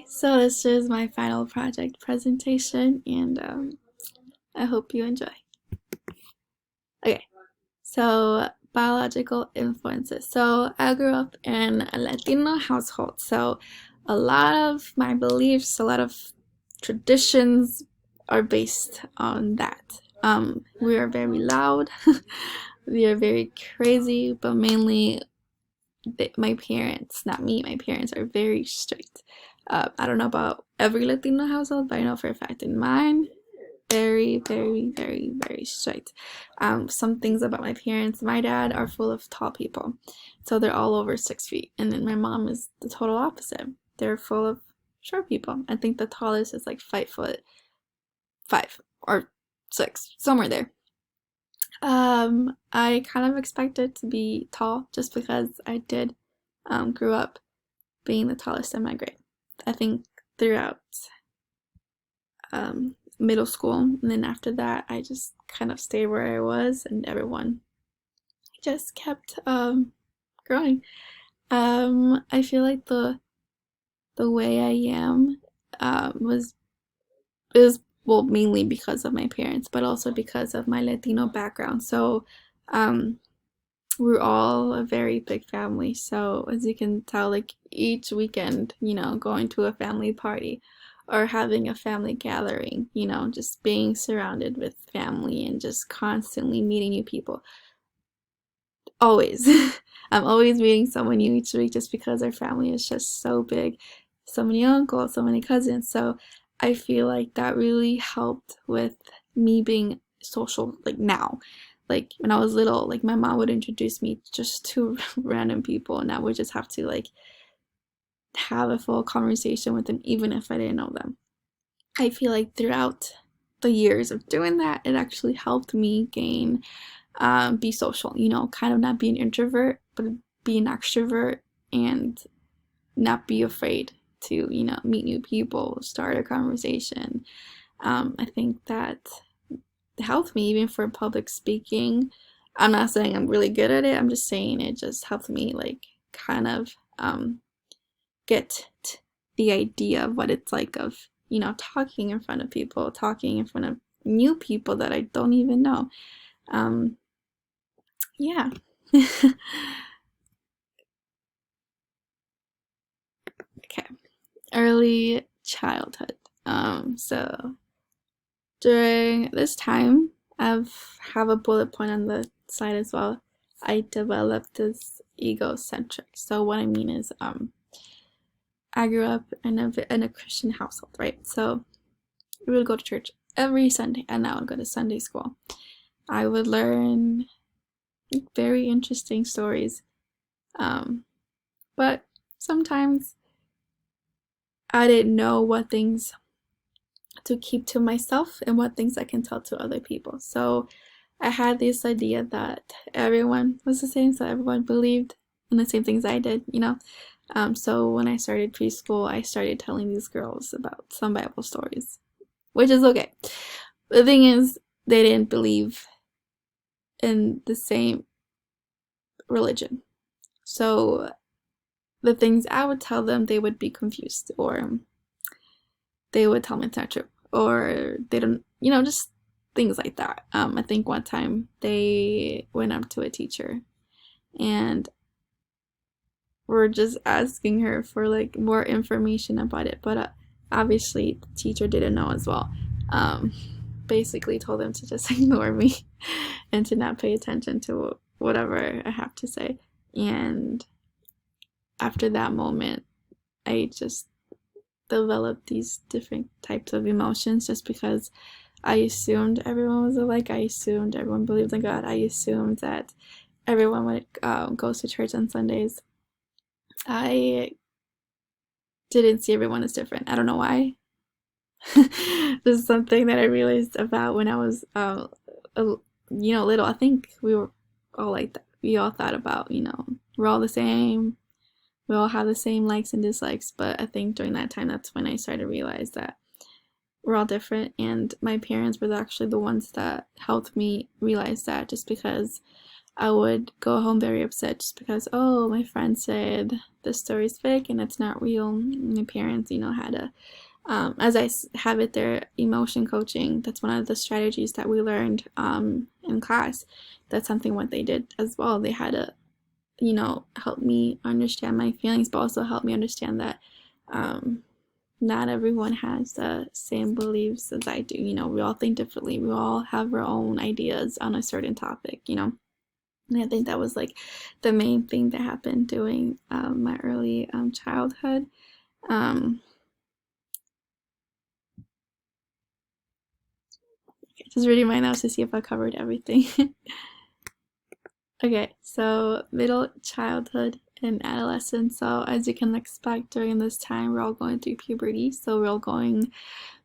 So this is my final project presentation, and I hope you enjoy. Okay, so biological influences. So I grew up in a Latino household, so a lot of my beliefs, a lot of traditions are based on that. We are very loud, we are very crazy, but mainly my parents, not me, my parents are very strict. I don't know about every Latino household, but I know for a fact in mine, very, very, very, very strict. Some things about my parents, my dad are full of tall people, so they're all over 6 feet, and then my mom is the total opposite. They're full of short people. I think the tallest is like 5'5" or 6, somewhere there. I kind of expected to be tall just because I did grew up being the tallest in my grade. I think throughout middle school, and then after that, I just kind of stayed where I was, and everyone just kept growing. I feel like the way I am was is well mainly because of my parents, but also because of my Latino background. So um, we're all a very big family. So as you can tell, like each weekend, going to a family party or having a family gathering, just being surrounded with family and just constantly meeting new people. Always. I'm always meeting someone new each week just because our family is just so big. So many uncles, so many cousins. So I feel like that really helped with me being social, like now. Like when I was little, like my mom would introduce me just to random people, and I would just have to like have a full conversation with them even if I didn't know them. I feel like throughout the years of doing that, it actually helped me gain be social, kind of not be an introvert, but be an extrovert and not be afraid to, meet new people, start a conversation. I think that helped me even for public speaking. I'm not saying I'm really good at it, I'm just saying it just helped me, like, kind of get the idea of what it's like of, talking in front of people, talking in front of new people that I don't even know. Um, yeah. Okay. Early childhood. So during this time, I've have a bullet point on the side as well. I developed this egocentric. So what I mean is, I grew up in a Christian household, right? So we would go to church every Sunday, and I would go to Sunday school. I would learn very interesting stories, but sometimes I didn't know what things to keep to myself and what things I can tell to other people. So I had this idea that everyone was the same, so everyone believed in the same things I did. So when I started preschool, I started telling these girls about some Bible stories, which is okay. The thing is, they didn't believe in the same religion. So the things I would tell them, they would be confused, or they would tell me it's not true, or they don't, just things like that. I think one time they went up to a teacher and were just asking her for like more information about it, but obviously the teacher didn't know as well. Um, Basically told them to just ignore me and to not pay attention to whatever I have to say. And after that moment, I just developed these different types of emotions just because I assumed everyone was alike. I assumed everyone believed in God. I assumed that everyone would goes to church on Sundays. I didn't see everyone as different. I don't know why. This is something that I realized about when I was, little. I think we were all like that. We all thought about, we're all the same. We all have the same likes and dislikes. But I think during that time, that's when I started to realize that we're all different. And my parents were actually the ones that helped me realize that, just because I would go home very upset just because, oh, my friend said this story's fake and it's not real. My parents, had a, as I have it there, emotion coaching. That's one of the strategies that we learned in class. That's something what they did as well. They had to, help me understand my feelings, but also help me understand that not everyone has the same beliefs as I do. We all think differently. We all have our own ideas on a certain topic, And I think that was like the main thing that happened during my early childhood. Just reading my notes to see if I covered everything. Okay, so middle childhood and adolescence. So as you can expect during this time, we're all going through puberty. So we're all going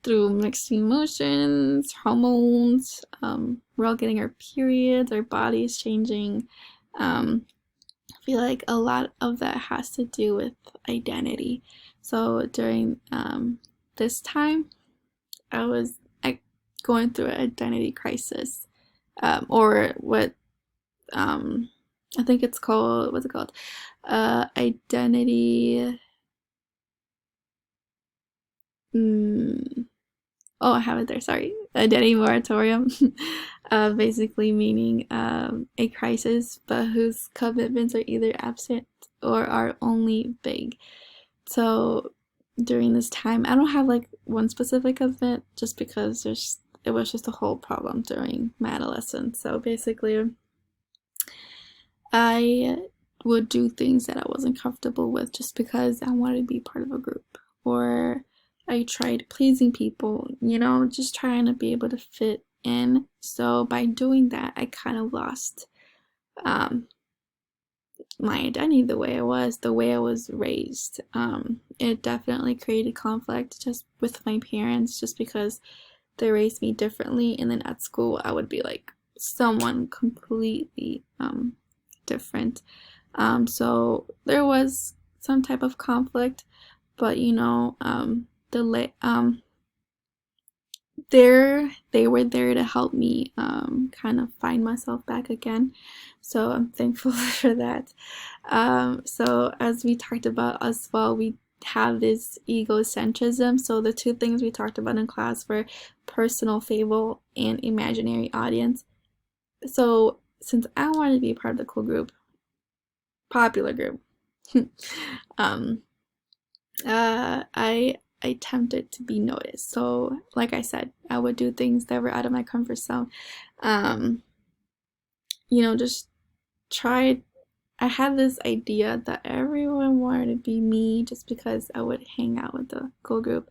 through mixed emotions, hormones. We're all getting our periods, our bodies changing. I feel like a lot of that has to do with identity. So during this time, I was going through an identity crisis, or what I think it's called, what's it called? Identity. Oh, I have it there. Sorry. Identity moratorium. Basically meaning a crisis, but whose commitments are either absent or are only vague. So during this time, I don't have like one specific event, just because it was just a whole problem during my adolescence. So basically, I would do things that I wasn't comfortable with just because I wanted to be part of a group, or I tried pleasing people, just trying to be able to fit in. So by doing that, I kind of lost my identity, the way I was raised. It definitely created conflict just with my parents, just because they raised me differently. And then at school, I would be like someone completely different. So there was some type of conflict, but they were there to help me kind of find myself back again. So I'm thankful for that. So as we talked about as well, we have this egocentrism. So the two things we talked about in class were personal fable and imaginary audience. So since I wanted to be a part of the cool group, popular group, I attempted to be noticed. So like I said, I would do things that were out of my comfort zone. Just tried. I had this idea that everyone wanted to be me just because I would hang out with the cool group.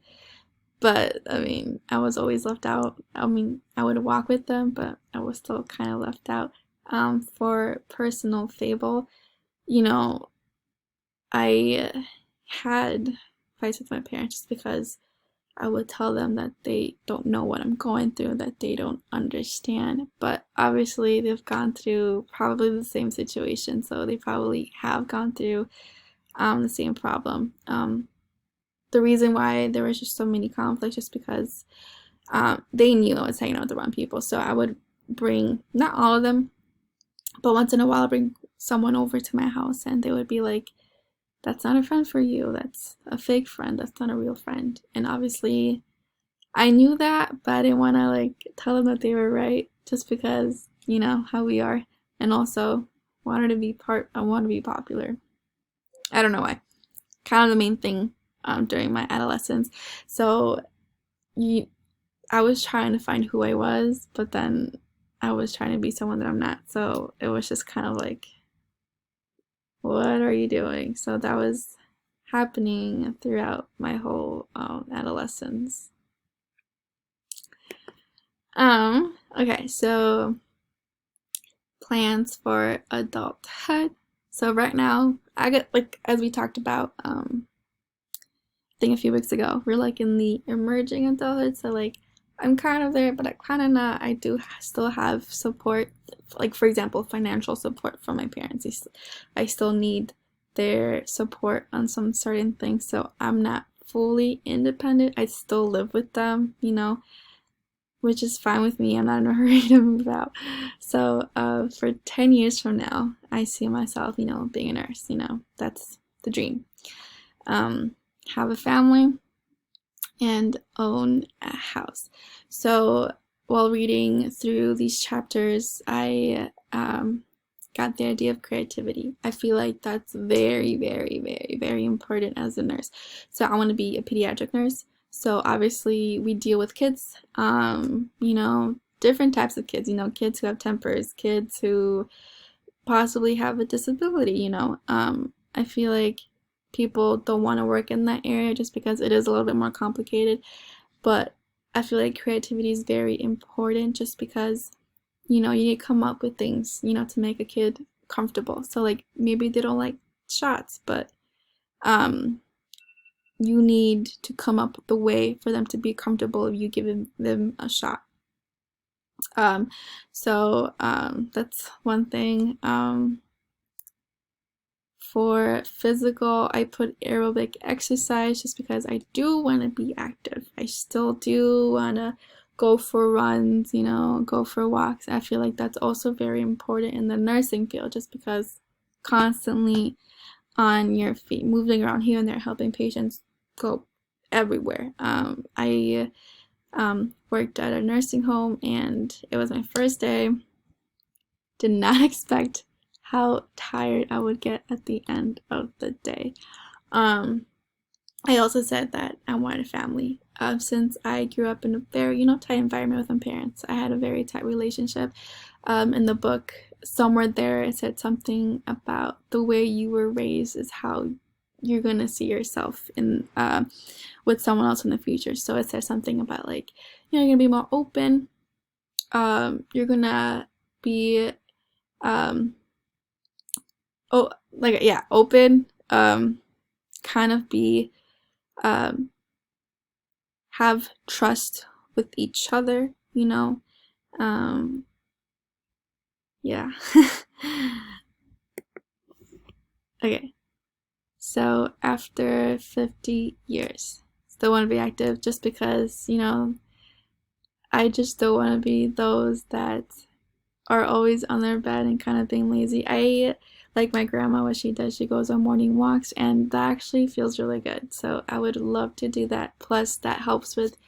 But I was always left out. I would walk with them, but I was still kind of left out. For personal fable, I had fights with my parents just because I would tell them that they don't know what I'm going through, that they don't understand. But obviously, they've gone through probably the same situation, so they probably have gone through the same problem. The reason why there was just so many conflicts just because they knew I was hanging out with the wrong people. So I would bring, not all of them, but once in a while, I'd bring someone over to my house, and they would be like, that's not a friend for you. That's a fake friend. That's not a real friend. And obviously, I knew that, but I didn't want to tell them that they were right, just because, how we are. And also, I want to be popular. I don't know why. Kind of the main thing during my adolescence. So I was trying to find who I was, but then I was trying to be someone that I'm not. So it was just kind of like, what are you doing? So that was happening throughout my whole adolescence. Okay, so plans for adulthood. So right now, I get as we talked about, I think a few weeks ago, we're in the emerging adulthood. So I'm kind of there, but I'm kind of not. I do still have support, for example, financial support from my parents. I still need their support on some certain things, so I'm not fully independent. I still live with them, which is fine with me. I'm not in a hurry to move out. So for 10 years from now, I see myself, being a nurse. That's the dream. Have a family and own a house. So while reading through these chapters, I got the idea of creativity. I feel like that's very, very, very, very important as a nurse. So I want to be a pediatric nurse. So obviously we deal with kids, different types of kids, kids who have tempers, kids who possibly have a disability, I feel like people don't want to work in that area just because it is a little bit more complicated. But I feel like creativity is very important just because, you need to come up with things, to make a kid comfortable. So like maybe they don't like shots, but you need to come up with a way for them to be comfortable if you give them a shot. That's one thing. For physical, I put aerobic exercise just because I do want to be active. I still do want to go for runs, go for walks. I feel like that's also very important in the nursing field just because constantly on your feet, moving around here and there, helping patients go everywhere. I worked at a nursing home and it was my first day. Did not expect how tired I would get at the end of the day. I also said that I wanted a family. Since I grew up in a very, tight environment with my parents, I had a very tight relationship. In the book, somewhere there, it said something about the way you were raised is how you're gonna see yourself in with someone else in the future. So it says something about like, you're gonna be more open. You're gonna be open, kind of be, have trust with each other, yeah. Okay, so after 50 years, still want to be active just because, I just don't want to be those that are always on their bed and kind of being lazy. I like my grandma, what she does, she goes on morning walks, and that actually feels really good. So I would love to do that. Plus, that helps with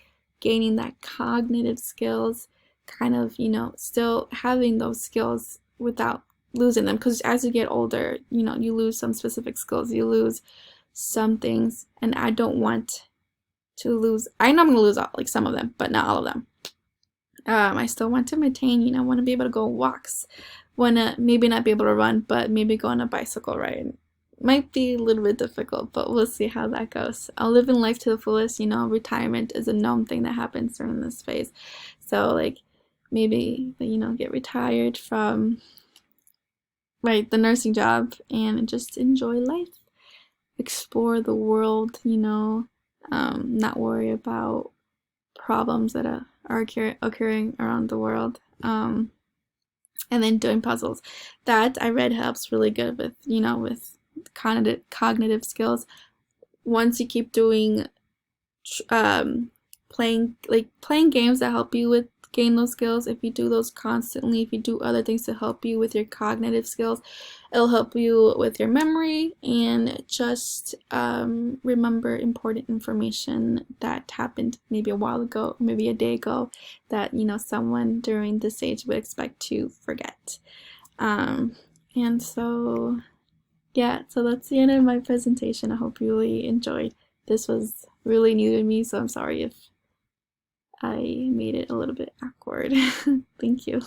gaining that cognitive skills, kind of, still having those skills without losing them. Because as you get older, you lose some specific skills, you lose some things, and I don't want to lose. I know I'm gonna lose some of them, but not all of them. I still want to maintain, I want to be able to go walks, want to maybe not be able to run, but maybe go on a bicycle ride. Might be a little bit difficult, but we'll see how that goes. I'll live in life to the fullest. Retirement is a known thing that happens during this phase. So maybe, get retired from the nursing job and just enjoy life, explore the world, not worry about problems that are occurring around the world, and then doing puzzles. That I read helps really good with with cognitive skills. Once you keep doing playing games that help you with gain those skills, if you do those constantly, if you do other things to help you with your cognitive skills, it'll help you with your memory and just remember important information that happened maybe a while ago, maybe a day ago, that someone during this age would expect to forget. And so yeah, so that's the end of my presentation. I hope you really enjoyed. This was really new to me, so I'm sorry if I made it a little bit awkward. Thank you.